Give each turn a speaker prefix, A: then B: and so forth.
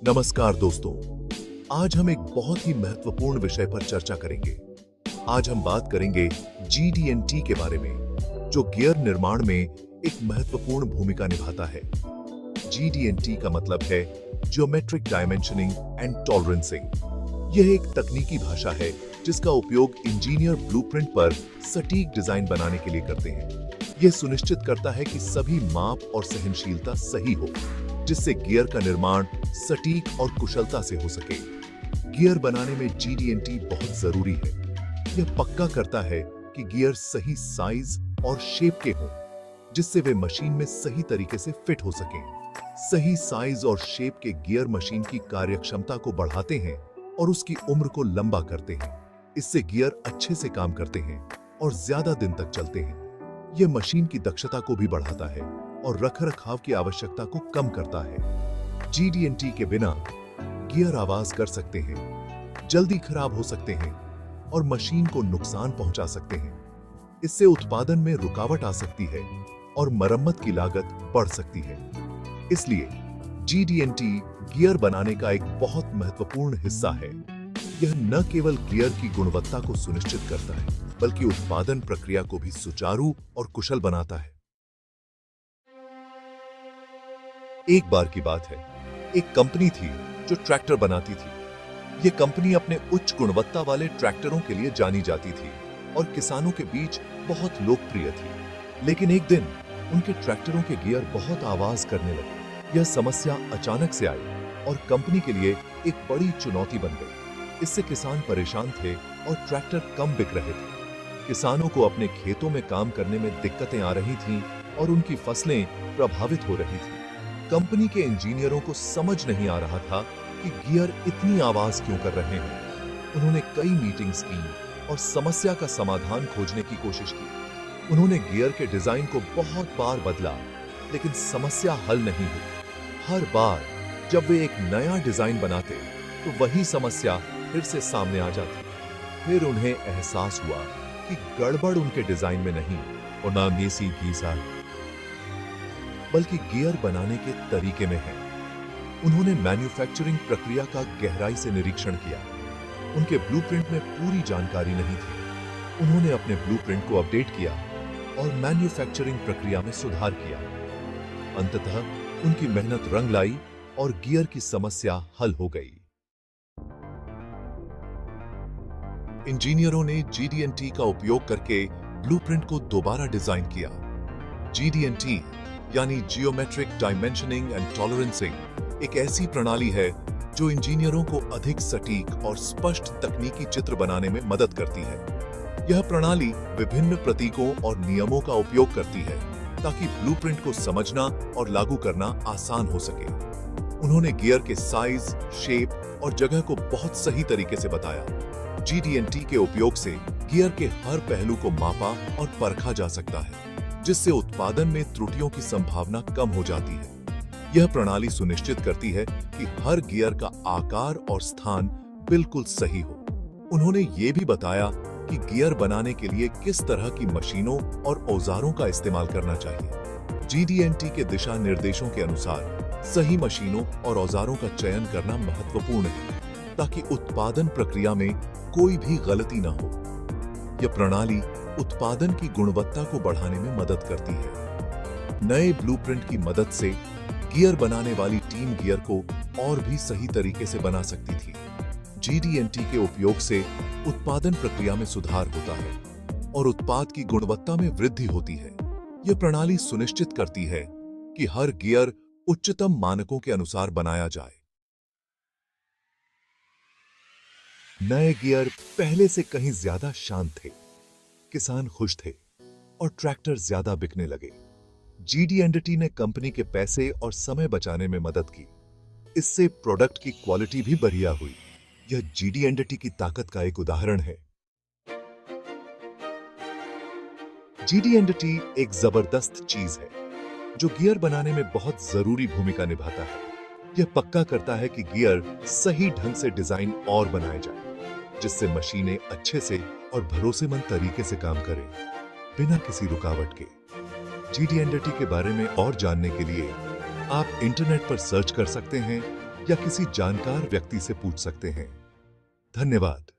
A: नमस्कार दोस्तों, आज हम एक बहुत ही महत्वपूर्ण विषय पर चर्चा करेंगे। आज हम बात करेंगे GD&T के बारे में, जो गियर निर्माण में एक महत्वपूर्ण भूमिका निभाता है। GD&T का मतलब है ज्योमेट्रिक डायमेंशनिंग एंड टॉलरेंसिंग। यह एक तकनीकी भाषा है जिसका उपयोग इंजीनियर ब्लूप्रिंट पर सटीक डिजाइन बनाने के लिए करते हैं। यह सुनिश्चित करता है कि सभी माप और सहनशीलता सही हो, जिससे गियर का निर्माण सटीक और कुशलता से हो सके। गियर बनाने में GD&T बहुत जरूरी है। यह पक्का करता है कि गियर सही साइज और शेप के हों, जिससे वे मशीन में सही तरीके से फिट हो सकें। सही साइज और शेप के गियर मशीन की कार्यक्षमता को बढ़ाते हैं और उसकी उम्र को लंबा करते हैं। इससे गियर अच्छे से काम करते हैं और ज्यादा दिन तक चलते हैं। यह मशीन की दक्षता को भी बढ़ाता है और रखरखाव की आवश्यकता को कम करता है। GD&T के बिना गियर आवाज कर सकते हैं, जल्दी खराब हो सकते हैं और मशीन को नुकसान पहुंचा सकते हैं। इससे उत्पादन में रुकावट आ सकती है और मरम्मत की लागत बढ़ सकती है। इसलिए GD&T गियर बनाने का एक बहुत महत्वपूर्ण हिस्सा है। यह न केवल गियर की गुणवत्ता को सुनिश्चित करता है, बल्कि उत्पादन प्रक्रिया को भी सुचारू और कुशल बनाता है। एक बार की बात है, एक कंपनी थी जो ट्रैक्टर बनाती थी। यह कंपनी अपने उच्च गुणवत्ता वाले ट्रैक्टरों के लिए जानी जाती थी और किसानों के बीच बहुत लोकप्रिय थी। लेकिन एक दिन उनके ट्रैक्टरों के गियर बहुत आवाज करने लगे। यह समस्या अचानक से आई और कंपनी के लिए एक बड़ी चुनौती बन गई। इससे किसान परेशान थे और ट्रैक्टर कम बिक रहे थे। किसानों को अपने खेतों में काम करने में दिक्कतें आ रही थीं और उनकी फसलें प्रभावित हो रही थीं। कंपनी के इंजीनियरों को समझ नहीं आ रहा था कि गियर इतनी आवाज क्यों कर रहे हैं। उन्होंने कई मीटिंग्स की और समस्या का समाधान खोजने की कोशिश की। उन्होंने गियर के डिजाइन को बहुत बार बदला, लेकिन समस्या हल नहीं हुई। हर बार जब वे एक नया डिजाइन बनाते, तो वही समस्या फिर से सामने आ जाती। फिर उन्हें एहसास हुआ कि गड़बड़ उनके डिजाइन में नहीं और ना मेसी घीसा, बल्कि गियर बनाने के तरीके में है। उन्होंने मैन्युफैक्चरिंग प्रक्रिया का गहराई से निरीक्षण किया। उनके ब्लूप्रिंट में पूरी जानकारी नहीं थी। उन्होंने अपने ब्लूप्रिंट को अपडेट किया और मैन्युफैक्चरिंग प्रक्रिया में सुधार किया। अंततः उनकी मेहनत रंग लाई और गियर की समस्या हल हो गई। इंजीनियरों ने GD&T का उपयोग करके ब्लूप्रिंट को दोबारा डिजाइन किया। GD&T यानी जियोमेट्रिक डायमेंशनिंग एंड टॉलरेंसिंग एक ऐसी प्रणाली है जो इंजीनियरों को अधिक सटीक और स्पष्ट तकनीकी चित्र बनाने में मदद करती है। यह प्रणाली विभिन्न प्रतीकों और नियमों का उपयोग करती है ताकि ब्लूप्रिंट को समझना और लागू करना आसान हो सके। उन्होंने गियर के साइज, शेप और जगह को बहुत सही तरीके से बताया। GD&T के उपयोग से गियर के हर पहलू को मापा और परखा जा सकता है, जिससे उत्पादन में त्रुटियों की संभावना कम हो जाती है। यह प्रणाली सुनिश्चित करती है कि हर गियर का आकार और स्थान बिल्कुल सही हो। उन्होंने ये भी बताया कि गियर बनाने के लिए किस तरह की मशीनों और औजारों का इस्तेमाल करना चाहिए। GD&T के दिशा निर्देशों के अनुसार सही मशीनों और औजारों का चयन करना महत्वपूर्ण है, ताकि उत्पादन प्रक्रिया में कोई भी गलती न हो। यह प्रणाली उत्पादन की गुणवत्ता को बढ़ाने में मदद करती है। नए ब्लूप्रिंट की मदद से गियर बनाने वाली टीम गियर को और भी सही तरीके से बना सकती थी। GD&T के उपयोग से उत्पादन प्रक्रिया में सुधार होता है और उत्पाद की गुणवत्ता में वृद्धि होती है। यह प्रणाली सुनिश्चित करती है कि हर गियर उच्चतम मानकों के अनुसार बनाया जाए। नए गियर पहले से कहीं ज्यादा शांत थे, किसान खुश थे और ट्रैक्टर ज्यादा बिकने लगे। GD&T ने कंपनी के पैसे और समय बचाने में मदद की। इससे प्रोडक्ट की क्वालिटी भी बढ़िया हुई। यह GD&T की ताकत का एक उदाहरण है। GD&T एक जबरदस्त चीज है जो गियर बनाने में बहुत जरूरी भूमिका निभाता है। यह पक्का करता है कि गियर सही ढंग से डिजाइन और बनाए जाए, जिससे मशीनें अच्छे से और भरोसेमंद तरीके से काम करें, बिना किसी रुकावट के। GD&T के बारे में और जानने के लिए आप इंटरनेट पर सर्च कर सकते हैं या किसी जानकार व्यक्ति से पूछ सकते हैं। धन्यवाद।